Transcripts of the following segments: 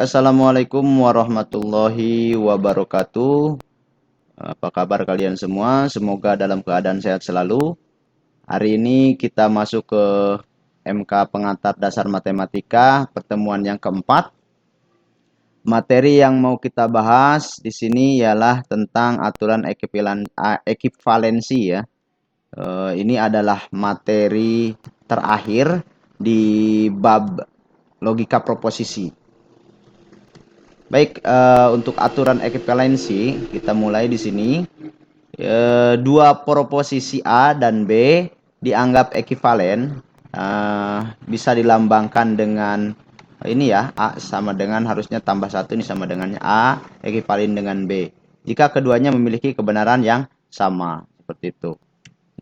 Assalamualaikum warahmatullahi wabarakatuh. Apa kabar kalian semua? Semoga dalam keadaan sehat selalu. Hari ini kita masuk ke MK Pengantar Dasar Matematika, pertemuan yang keempat. Materi yang mau kita bahas di sini ialah tentang aturan ekivalensi ya. Ini adalah materi terakhir di bab logika proposisi. Baik, untuk aturan ekivalensi kita mulai di sini. Dua proposisi A dan B dianggap ekivalen, bisa dilambangkan dengan ini ya, A sama dengan harusnya tambah satu, ini sama dengannya A ekivalen dengan B. Jika keduanya memiliki kebenaran yang sama, seperti itu.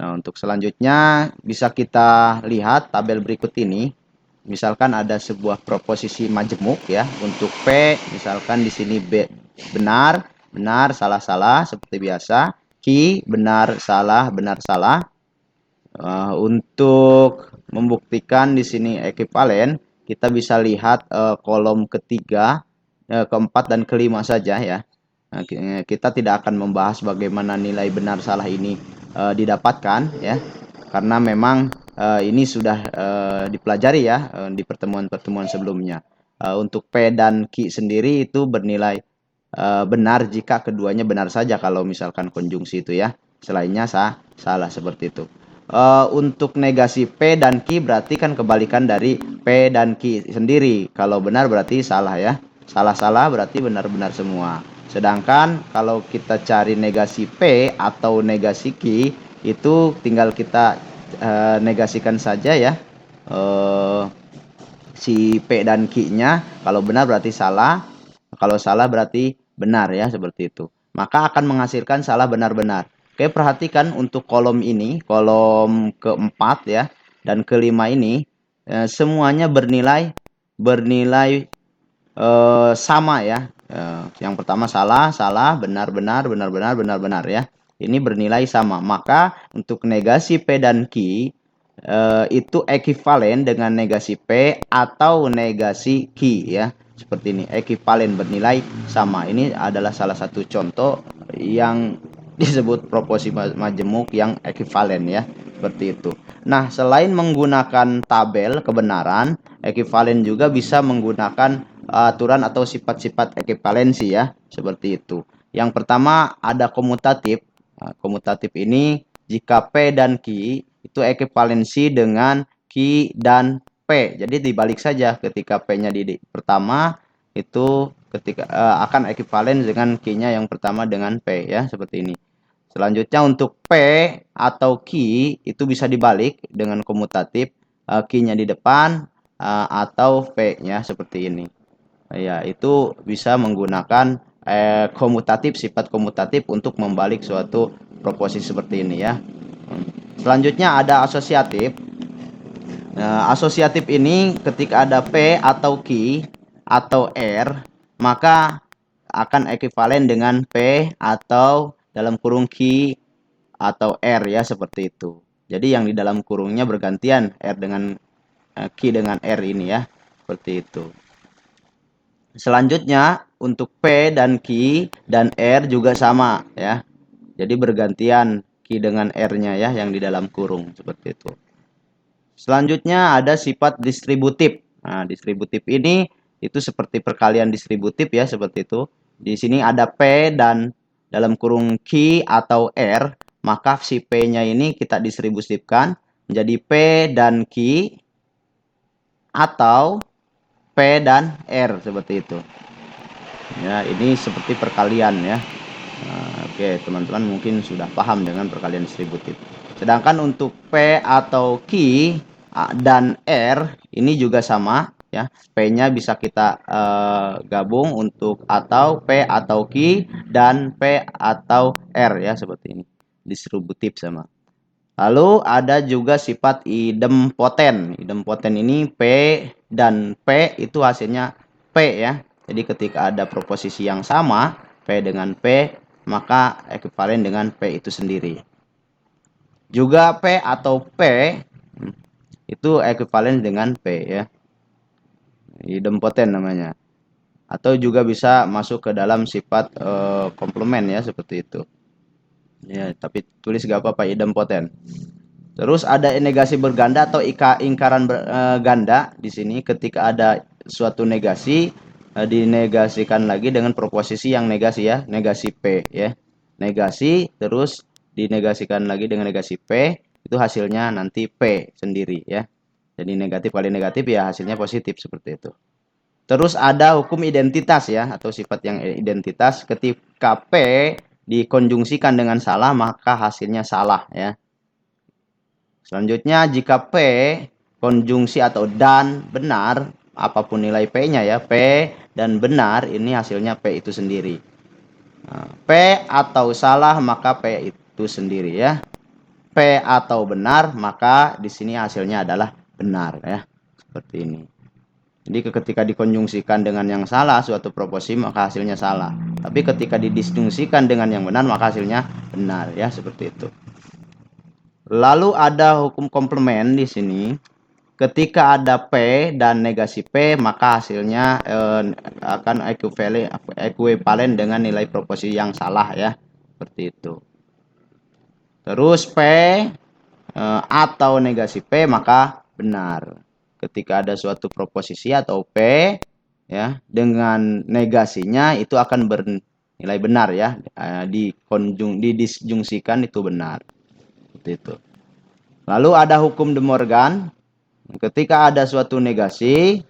Nah, untuk selanjutnya bisa kita lihat tabel berikut ini. Misalkan ada sebuah proposisi majemuk ya, untuk P misalkan di sini B benar, benar, salah, salah seperti biasa. Q benar, salah, benar, salah. Untuk membuktikan di sini ekivalen, kita bisa lihat kolom ketiga, keempat dan kelima saja ya. Nah, kita tidak akan membahas bagaimana nilai benar salah ini didapatkan ya, karena memang ini sudah dipelajari ya di pertemuan-pertemuan sebelumnya. Untuk P dan Q sendiri itu bernilai benar jika keduanya benar saja kalau misalkan konjungsi itu ya. Selainnya salah seperti itu. Untuk negasi P dan Q berarti kan kebalikan dari P dan Q sendiri. Kalau benar berarti salah ya. Salah-salah berarti benar-benar semua. Sedangkan kalau kita cari negasi P atau negasi Q itu tinggal kita negasikan saja ya. Si P dan Q-nya, kalau benar berarti salah, kalau salah berarti benar ya, seperti itu. Maka akan menghasilkan salah benar-benar. Oke, perhatikan untuk kolom ini, kolom keempat ya, dan kelima ini, semuanya bernilai sama ya. Yang pertama salah, salah, benar, benar, benar, benar, benar, benar ya. Ini bernilai sama. Maka untuk negasi P dan Q itu ekivalen dengan negasi P atau negasi Q ya. Seperti ini, ekivalen bernilai sama. Ini adalah salah satu contoh yang disebut proporsi majemuk yang ekivalen ya. Seperti itu. Nah, selain menggunakan tabel kebenaran, ekivalen juga bisa menggunakan aturan atau sifat-sifat ekivalensi ya, seperti itu. Yang pertama ada komutatif. Nah, komutatif ini jika P dan Q itu ekivalensi dengan Q dan P. Jadi dibalik saja, ketika P-nya di pertama itu ketika akan ekivalen dengan Q-nya yang pertama dengan P ya, seperti ini. Selanjutnya untuk P atau Q itu bisa dibalik dengan komutatif, Q-nya di depan atau P-nya seperti ini. Ya, itu bisa menggunakan komutatif, sifat komutatif untuk membalik suatu proposisi seperti ini ya. Selanjutnya ada asosiatif. Nah, asosiatif ini ketika ada P atau Q atau R, maka akan ekivalen dengan P atau dalam kurung Q atau R ya, seperti itu. Jadi yang di dalam kurungnya bergantian, R dengan Q dengan R ini ya, seperti itu. Selanjutnya untuk P dan Q dan R juga sama ya. Jadi bergantian Q dengan R-nya ya, yang di dalam kurung seperti itu. Selanjutnya ada sifat distributif. Nah, distributif ini itu seperti perkalian distributif ya, seperti itu. Di sini ada P dan dalam kurung Q atau R, maka si P-nya ini kita distributifkan menjadi P dan Q atau P dan R, seperti itu. Ya, ini seperti perkalian ya. Nah, oke, teman-teman mungkin sudah paham dengan perkalian distributif. Sedangkan untuk P atau Q dan R ini juga sama ya. P-nya bisa kita gabung untuk atau P atau Q dan P atau R ya, seperti ini. Distributif sama. Lalu ada juga sifat idempoten. Idempoten ini P dan P itu hasilnya P ya. Jadi ketika ada proposisi yang sama, P dengan P, maka ekivalen dengan P itu sendiri. Juga P atau P itu ekivalen dengan P ya. Idempoten namanya. atau juga bisa masuk ke dalam sifat komplement ya, seperti itu. Ya, tapi tulis gak apa-apa, idempoten. Terus ada negasi berganda atau ingkaran ganda di sini. Ketika ada suatu negasi dinegasikan lagi dengan proposisi yang negasi ya, negasi P ya. Negasi terus dinegasikan lagi dengan negasi P, itu hasilnya nanti P sendiri ya. Jadi negatif kali negatif ya hasilnya positif, seperti itu. Terus ada hukum identitas ya, atau sifat yang identitas. Ketika P dikonjungsikan dengan salah maka hasilnya salah ya. Selanjutnya jika P konjungsi atau dan benar, apapun nilai P-nya ya, P dan benar, ini hasilnya P itu sendiri. Nah, P atau salah maka P itu sendiri ya. P atau benar maka di sini hasilnya adalah benar ya. Seperti ini. Jadi ketika dikonjungsikan dengan yang salah suatu proposisi maka hasilnya salah. Tapi ketika didisjungsikan dengan yang benar maka hasilnya benar ya, seperti itu. Lalu ada hukum komplement di sini. Ketika ada P dan negasi P maka hasilnya akan ekuivalen dengan nilai proposisi yang salah ya, seperti itu. Terus P atau negasi P maka benar. Ketika ada suatu proposisi atau P ya dengan negasinya itu akan bernilai benar ya, didisjungsikan itu benar. Seperti itu. Lalu ada hukum De Morgan. Ketika ada suatu negasi,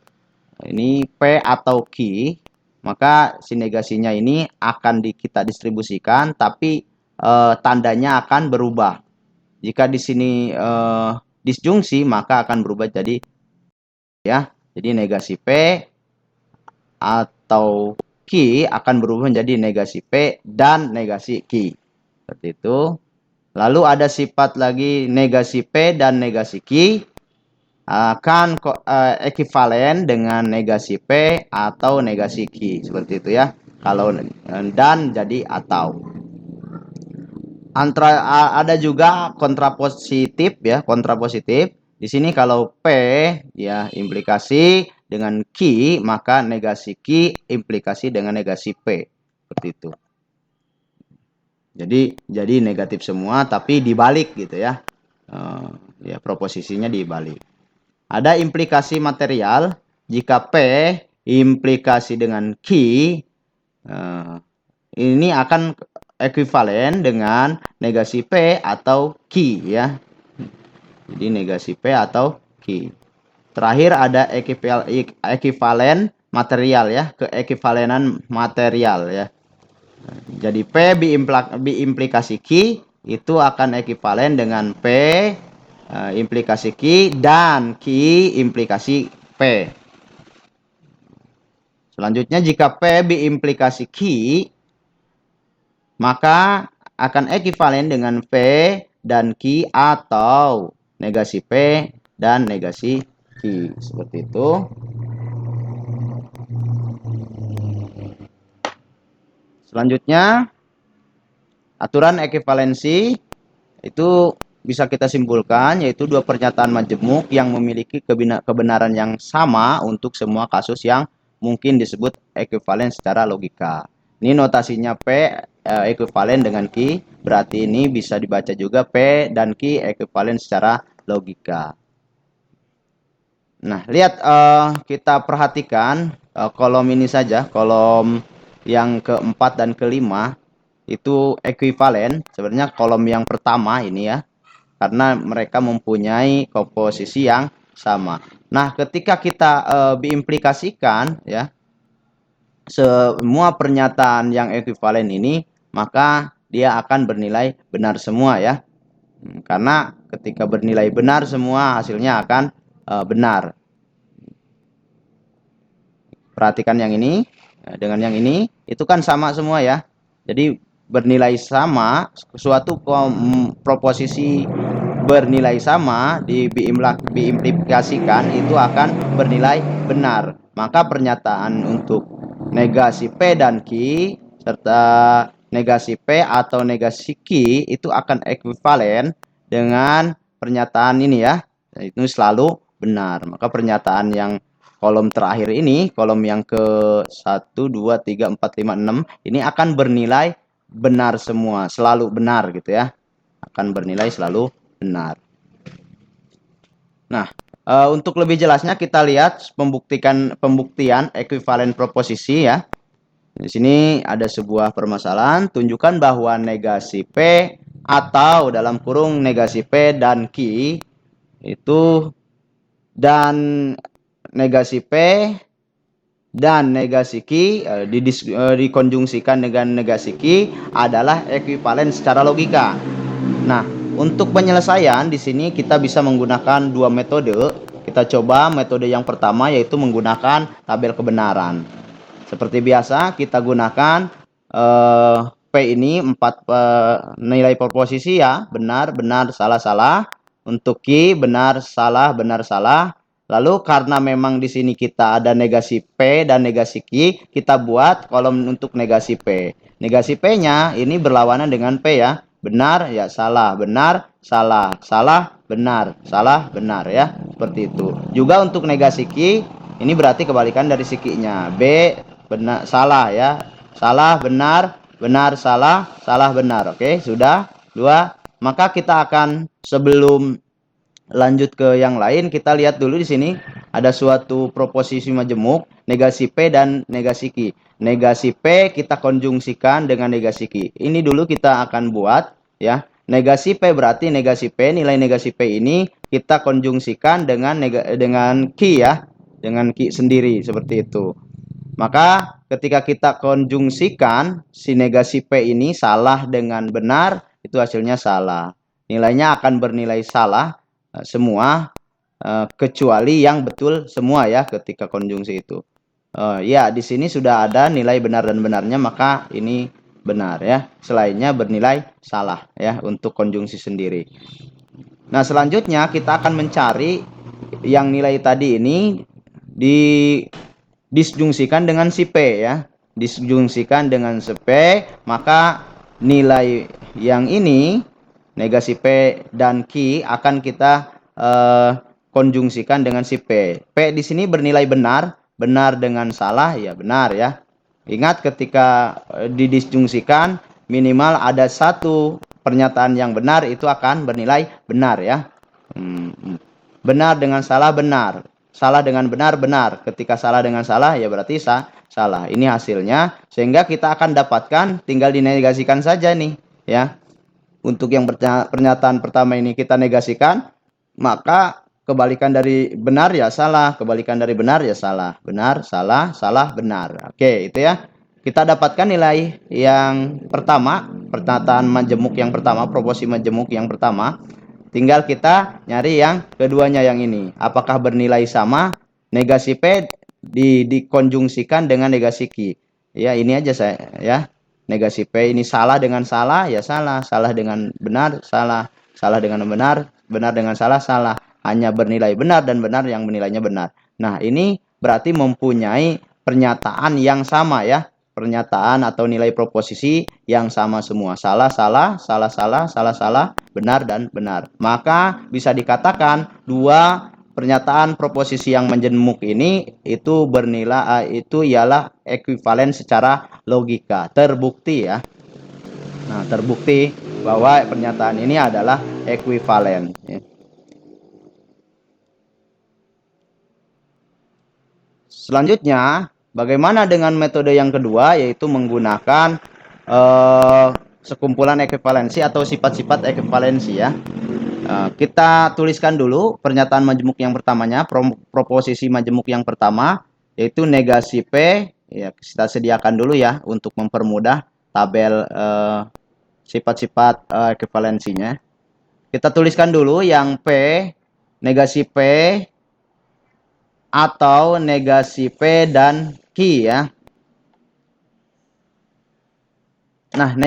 ini P atau Q, maka si negasinya ini akan kita distribusikan, tapi tandanya akan berubah. Jika di sini disjungsi, maka akan berubah jadi ya. Jadi negasi P atau Q akan berubah menjadi negasi P dan negasi Q. Seperti itu. Lalu ada sifat lagi negasi P dan negasi Q akan ekivalen dengan negasi P atau negasi Q, seperti itu ya. Kalau dan jadi atau. Ada juga kontrapositif ya, kontrapositif. Di sini kalau P ya implikasi dengan Q, maka negasi Q implikasi dengan negasi P, seperti itu. Jadi negatif semua tapi dibalik gitu ya. Ya proposisinya dibalik. Ada implikasi material. Jika P implikasi dengan Q, ini akan ekuivalen dengan negasi P atau Q ya. Jadi negasi P atau Q. Terakhir ada ekivalen material ya, keekivalenan material ya. Jadi P biimplikasi Q itu akan ekivalen dengan P implikasi Q dan Q implikasi P. Selanjutnya jika P biimplikasi Q maka akan ekivalen dengan P dan Q atau negasi P dan negasi Q, seperti itu. Selanjutnya aturan ekivalensi itu bisa kita simpulkan yaitu dua pernyataan majemuk yang memiliki kebenaran yang sama untuk semua kasus yang mungkin disebut ekivalen secara logika. Ini notasinya P ekivalen dengan Q, berarti ini bisa dibaca juga P dan Q ekivalen secara logika. Nah, lihat kita perhatikan kolom ini saja, kolom yang keempat dan kelima itu ekuivalen. Sebenarnya kolom yang pertama ini ya, karena mereka mempunyai komposisi yang sama. Nah, ketika kita diimplikasikan ya semua pernyataan yang ekuivalen ini, maka dia akan bernilai benar semua ya. Karena ketika bernilai benar semua hasilnya akan benar. Perhatikan yang ini dengan yang ini itu kan sama semua ya. Jadi bernilai sama, suatu proposisi bernilai sama diimplikasikan itu akan bernilai benar. Maka pernyataan untuk negasi P dan Q serta negasi P atau negasi Q itu akan ekuivalen dengan pernyataan ini ya. Itu selalu benar. Maka pernyataan yang kolom terakhir ini, kolom yang ke 1, 2, 3, 4, 5, 6, ini akan bernilai benar semua, selalu benar gitu ya. Akan bernilai selalu benar. Nah, untuk lebih jelasnya kita lihat pembuktian ekuivalen proposisi ya. Di sini ada sebuah permasalahan, tunjukkan bahwa negasi P atau dalam kurung negasi P dan Q itu dan negasi P dan negasi Q dikonjungsikan dengan negasi Q adalah ekuivalen secara logika. Nah, untuk penyelesaian di sini kita bisa menggunakan dua metode. Kita coba metode yang pertama yaitu menggunakan tabel kebenaran. Seperti biasa kita gunakan P ini 4 nilai proposisi ya, benar, benar, salah, salah. Untuk Q benar, salah, benar, salah. Lalu karena memang di sini kita ada negasi P dan negasi Q, kita buat kolom untuk negasi P. Negasi P-nya ini berlawanan dengan P ya. Benar ya, salah, benar, salah, salah, benar, salah, benar ya. Seperti itu. Juga untuk negasi Q, ini berarti kebalikan dari si Q-nya. B benar, salah ya, salah, benar, benar, salah, salah, benar. Oke, sudah 2. Maka kita akan, sebelum lanjut ke yang lain, kita lihat dulu di sini ada suatu proposisi majemuk negasi P dan negasi Q. Negasi P kita konjungsikan dengan negasi Q. Ini dulu kita akan buat ya. Negasi P berarti negasi P, nilai negasi P ini kita konjungsikan dengan Q ya, dengan Q sendiri seperti itu. Maka ketika kita konjungsikan si negasi P ini salah dengan benar, itu hasilnya salah. Nilainya akan bernilai salah semua kecuali yang betul semua ya ketika konjungsi itu. Ya, di sini sudah ada nilai benar dan benarnya, maka ini benar ya. Selainnya bernilai salah ya untuk konjungsi sendiri. Nah, selanjutnya kita akan mencari yang nilai tadi ini disjungsikan dengan si P ya. Disjungsikan dengan si P, maka nilai yang ini negasi P dan Q akan kita konjungsikan dengan si P. P di sini bernilai benar, benar dengan salah ya benar ya. Ingat ketika didisjungsikan minimal ada satu pernyataan yang benar, itu akan bernilai benar ya. Benar dengan salah benar, salah dengan benar benar. Ketika salah dengan salah ya berarti salah. Ini hasilnya, sehingga kita akan dapatkan, tinggal dinegasikan saja nih ya. Untuk yang pernyataan pertama ini kita negasikan, maka kebalikan dari benar ya salah, kebalikan dari benar ya salah, benar, salah, salah, benar. Oke, itu ya. Kita dapatkan nilai yang pertama, pernyataan majemuk yang pertama, proporsi majemuk yang pertama. Tinggal kita nyari yang keduanya yang ini. Apakah bernilai sama? Negasi P dikonjungsikan dengan negasi Q. Ya, ini aja saya ya. Negasi P ini salah dengan salah ya salah, salah dengan benar salah, salah dengan benar, benar dengan salah salah. Hanya bernilai benar dan benar yang menilainya benar. Nah, ini berarti mempunyai pernyataan yang sama ya. Pernyataan atau nilai proposisi yang sama semua. Salah, salah, salah, salah, salah, salah, benar dan benar. Maka bisa dikatakan dua pernyataan proposisi yang menjemuk ini itu bernilai itu ialah ekuivalen secara logika, terbukti ya. Nah, terbukti bahwa pernyataan ini adalah ekuivalen ya. Selanjutnya, bagaimana dengan metode yang kedua, yaitu menggunakan sekumpulan ekuivalensi atau sifat-sifat ekuivalensi ya. Kita tuliskan dulu pernyataan majemuk yang pertamanya, proposisi majemuk yang pertama, yaitu negasi P. Ya, kita sediakan dulu ya untuk mempermudah tabel sifat-sifat ekuivalensinya. Kita tuliskan dulu yang P, negasi P, atau negasi P dan Q ya. Nah,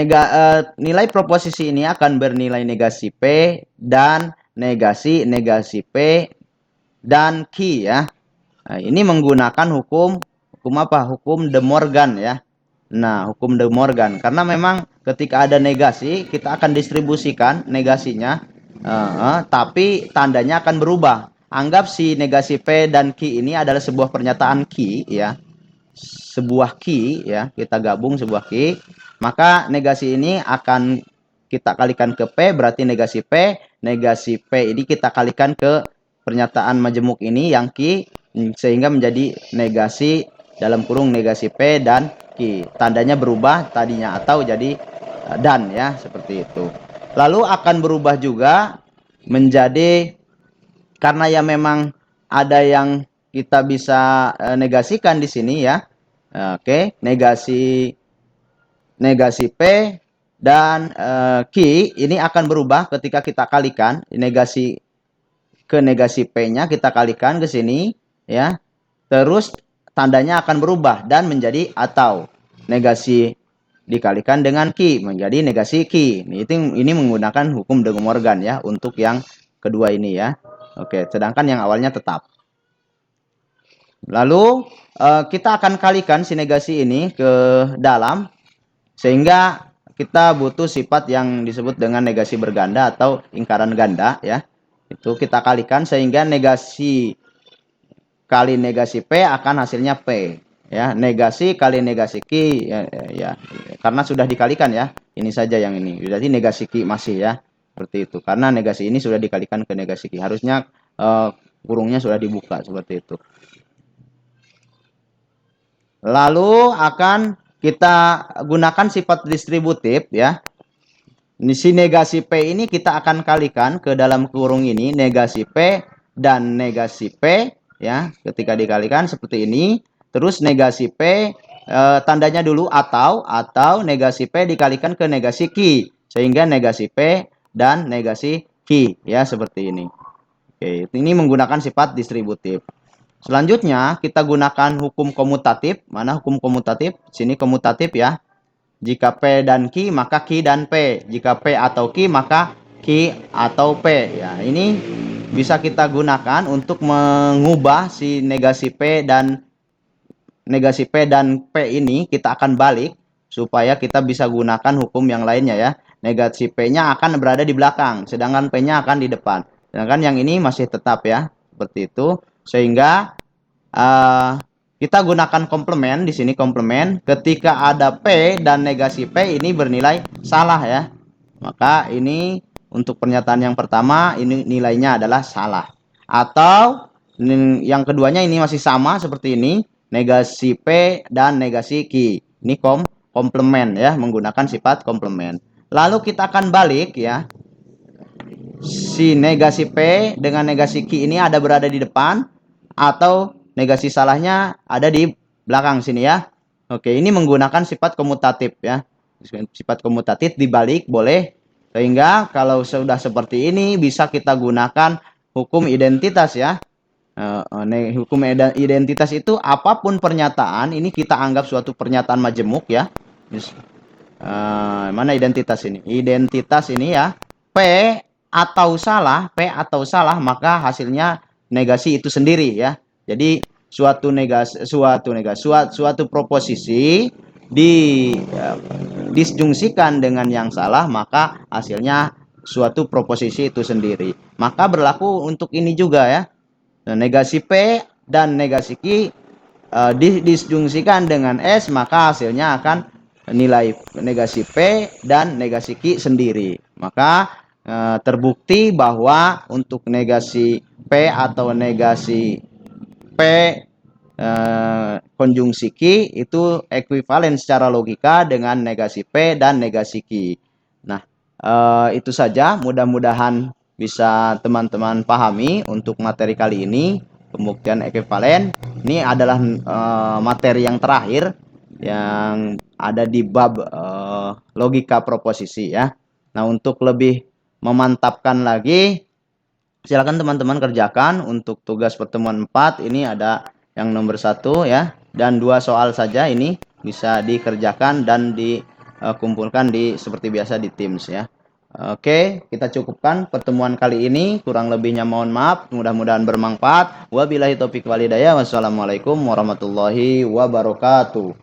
nilai proposisi ini akan bernilai negasi P dan negasi P dan Q ya. Nah, ini menggunakan hukum apa? Hukum De Morgan ya. Nah, hukum De Morgan, karena memang ketika ada negasi kita akan distribusikan negasinya, tapi tandanya akan berubah. anggap si negasi P dan Q ini adalah sebuah pernyataan Q ya. Sebuah Q ya, kita gabung sebuah Q, maka negasi ini akan kita kalikan ke P, berarti negasi P ini kita kalikan ke pernyataan majemuk ini yang Q, sehingga menjadi negasi dalam kurung negasi P dan Q. Tandanya berubah, tadinya atau jadi dan ya, seperti itu. Lalu akan berubah juga menjadi, karena ya memang ada yang kita bisa negasikan di sini ya. Oke, negasi P dan Q ini akan berubah ketika kita kalikan negasi ke negasi P-nya, kita kalikan ke sini ya. Terus tandanya akan berubah dan menjadi atau. Negasi dikalikan dengan Q menjadi negasi Q. Ini menggunakan hukum De Morgan ya untuk yang kedua ini ya. Oke, sedangkan yang awalnya tetap. Lalu kita akan kalikan si negasi ini ke dalam, sehingga kita butuh sifat yang disebut dengan negasi berganda atau lingkaran ganda ya. Itu kita kalikan sehingga negasi kali negasi P akan hasilnya P ya. Negasi kali negasi Q ya, karena sudah dikalikan ya. Ini saja yang ini. Berarti negasi Q masih ya. Seperti itu. Karena negasi ini sudah dikalikan ke negasi Q. Harusnya kurungnya sudah dibuka seperti itu. Lalu akan kita gunakan sifat distributif ya. Si negasi P ini kita akan kalikan ke dalam kurung ini, negasi P dan negasi P ya. Ketika dikalikan seperti ini, terus negasi P tandanya dulu atau negasi P dikalikan ke negasi Q, sehingga negasi P dan negasi Q ya, seperti ini. Oke, ini menggunakan sifat distributif. Selanjutnya kita gunakan hukum komutatif. Mana hukum komutatif? Sini komutatif ya. Jika P dan Q maka Q dan P. Jika P atau Q maka Q atau P. Ya, ini bisa kita gunakan untuk mengubah si negasi P dan P ini, kita akan balik supaya kita bisa gunakan hukum yang lainnya ya. Negasi P-nya akan berada di belakang, sedangkan P-nya akan di depan. Sedangkan yang ini masih tetap ya, seperti itu. Sehingga kita gunakan komplement di sini, komplement ketika ada P dan negasi P ini bernilai salah ya. Maka ini untuk pernyataan yang pertama ini nilainya adalah salah. Atau yang keduanya ini masih sama seperti ini, negasi P dan negasi Q. Ini komplement ya, menggunakan sifat komplement. Lalu kita akan balik ya. Si negasi P dengan negasi Q ini ada berada di depan atau negasi salahnya ada di belakang sini ya. Oke, ini menggunakan sifat komutatif ya. Sifat komutatif dibalik boleh. Sehingga kalau sudah seperti ini bisa kita gunakan hukum identitas ya. Hukum identitas itu apapun pernyataan ini kita anggap suatu pernyataan majemuk ya. Mana identitas ini? Identitas ini ya. P atau salah maka hasilnya negasi itu sendiri ya. Jadi suatu proposisi disjungsikan dengan yang salah maka hasilnya suatu proposisi itu sendiri. Maka berlaku untuk ini juga ya. Negasi P dan negasi Q disjungsikan dengan S maka hasilnya akan nilai negasi P dan negasi Q sendiri. Maka terbukti bahwa untuk negasi P atau negasi P konjungsi Q itu ekuivalen secara logika dengan negasi P dan negasi Q. Nah, itu saja. Mudah-mudahan bisa teman-teman pahami untuk materi kali ini. Pembuktian ekuivalen ini adalah materi yang terakhir yang ada di bab logika proposisi ya. Nah, untuk lebih memantapkan lagi, silakan teman-teman kerjakan untuk tugas pertemuan 4. Ini ada yang nomor 1 ya, dan 2 soal saja ini bisa dikerjakan dan dikumpulkan seperti biasa di Teams ya. Oke, kita cukupkan pertemuan kali ini. Kurang lebihnya mohon maaf. Mudah-mudahan bermanfaat. Wabillahi taufiq wal hidayah. Wassalamualaikum warahmatullahi wabarakatuh.